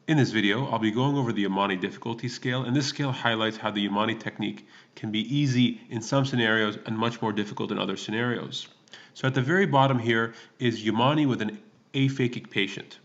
In this video, I'll be going over the Yamane difficulty scale, and this scale highlights how the Yamane technique can be easy in some scenarios and much more difficult in other scenarios. So at the very bottom here is Yamane with an aphakic patient.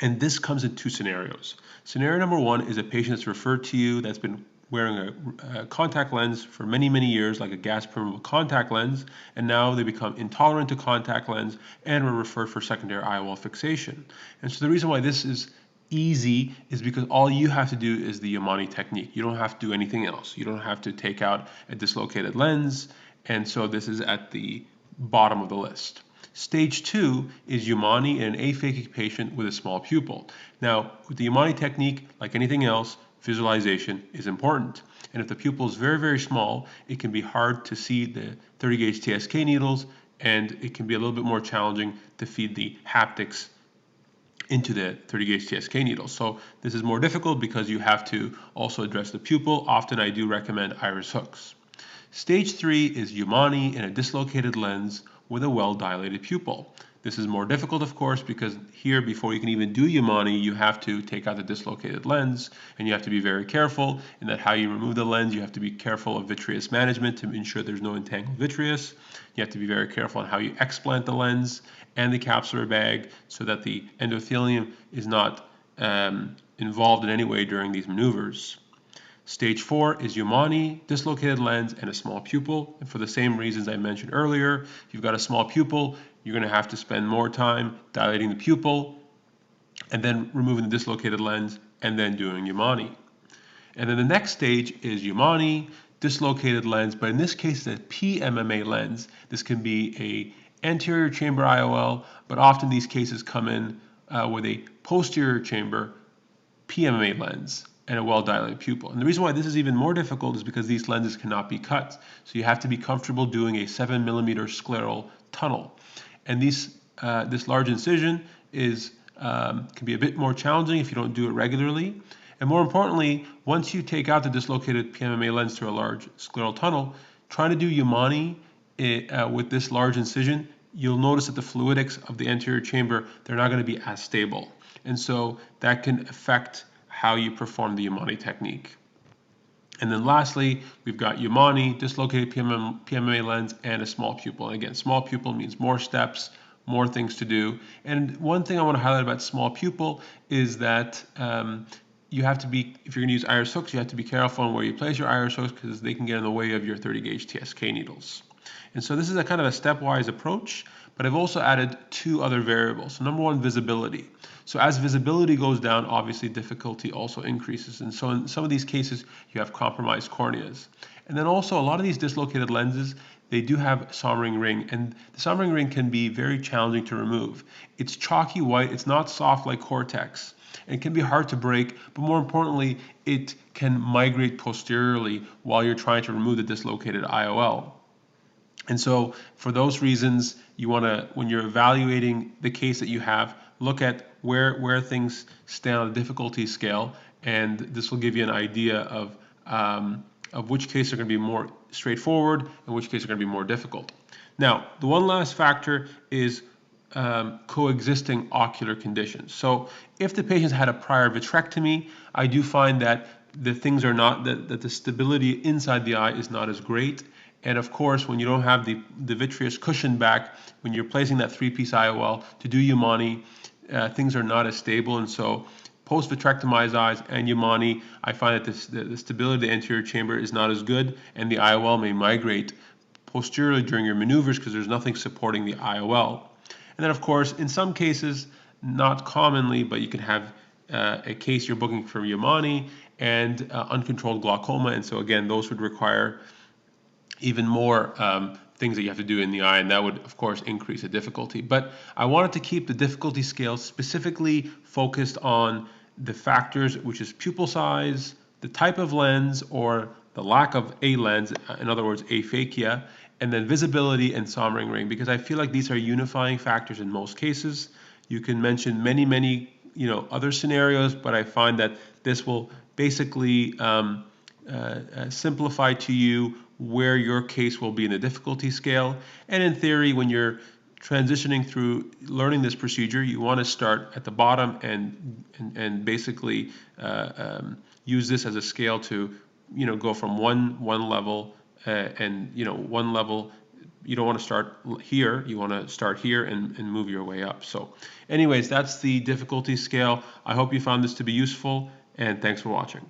And this comes in two scenarios. Scenario number one is a patient that's referred to you that's been wearing a contact lens for many, many years, like a gas permeable contact lens, and now they become intolerant to contact lens and were referred for secondary IOL fixation. And so the reason why this is easy is because all you have to do is the Yamane technique. You don't have to do anything else. You don't have to take out a dislocated lens, and so this is at the bottom of the list. Stage 2 is Yamane in an aphakic patient with a small pupil. Now, with the Yamane technique, like anything else, visualization is important. And if the pupil is very, very small, it can be hard to see the 30 gauge TSK needles, and it can be a little bit more challenging to feed the haptics into the 30 gauge TSK needles. So this is more difficult because you have to also address the pupil. Often I do recommend iris hooks. Stage 3 is Yamane in a dislocated lens with a well-dilated pupil. This is more difficult, of course, because here, before you can even do Yamane, you have to take out the dislocated lens, and you have to be very careful in that how you remove the lens. You have to be careful of vitreous management to ensure there's no entangled vitreous. You have to be very careful on how you explant the lens and the capsular bag so that the endothelium is not involved in any way during these maneuvers. Stage 4 is Yamane, dislocated lens, and a small pupil. And for the same reasons I mentioned earlier, if you've got a small pupil, you're going to have to spend more time dilating the pupil and then removing the dislocated lens and then doing Yamane. And then the next stage is Yamane, dislocated lens, but in this case, it's a PMMA lens. This can be a anterior chamber IOL, but often these cases come in with a posterior chamber PMMA lens and a well-dilated pupil. And the reason why this is even more difficult is because these lenses cannot be cut. So you have to be comfortable doing a 7mm scleral tunnel. And this large incision can be a bit more challenging if you don't do it regularly. And more importantly, once you take out the dislocated PMMA lens through a large scleral tunnel, trying to do Yamane with this large incision, you'll notice that the fluidics of the anterior chamber, they're not going to be as stable. And so that can affect how you perform the Yamane technique. And then lastly, we've got Yamane, dislocated PMMA lens, and a small pupil. And again, small pupil means more steps, more things to do. And one thing I want to highlight about small pupil is that you have to be, if you're going to use iris hooks, you have to be careful on where you place your iris hooks because they can get in the way of your 30 gauge TSK needles. And so this is a kind of a stepwise approach, but I've also added two other variables. So number one, visibility. So as visibility goes down, obviously difficulty also increases. And so in some of these cases, you have compromised corneas. And then also a lot of these dislocated lenses, they do have sombering ring, and the sombering ring can be very challenging to remove. It's chalky white, it's not soft like cortex. It can be hard to break, but more importantly, it can migrate posteriorly while you're trying to remove the dislocated IOL. And so for those reasons, you want to, when you're evaluating the case that you have, look at where things stand on the difficulty scale, and this will give you an idea of which cases are going to be more straightforward and which cases are going to be more difficult. Now, the one last factor is coexisting ocular conditions. So if the patient's had a prior vitrectomy, I do find that the things are not, that the stability inside the eye is not as great. And of course, when you don't have the vitreous cushion back, when you're placing that 3-piece IOL to do Yamane, things are not as stable. And so post-vitrectomized eyes and Yamane, I find that the stability of the anterior chamber is not as good, and the IOL may migrate posteriorly during your maneuvers because there's nothing supporting the IOL. And then of course, in some cases, not commonly, but you can have a case you're booking for Yamane and uncontrolled glaucoma. And so again, those would require even more things that you have to do in the eye, and that would of course increase the difficulty. But I wanted to keep the difficulty scale specifically focused on the factors, which is pupil size, the type of lens or the lack of a lens, in other words aphakia, and then visibility and sombering ring, because I feel like these are unifying factors in most cases. You can mention many other scenarios, but I find that this will basically simplify to you where your case will be in the difficulty scale. And in theory, when you're transitioning through learning this procedure, you want to start at the bottom and basically use this as a scale to go from one level and one level. You don't want to start here. You want to start here and move your way up. So anyways, that's the difficulty scale. I hope you found this to be useful, and thanks for watching.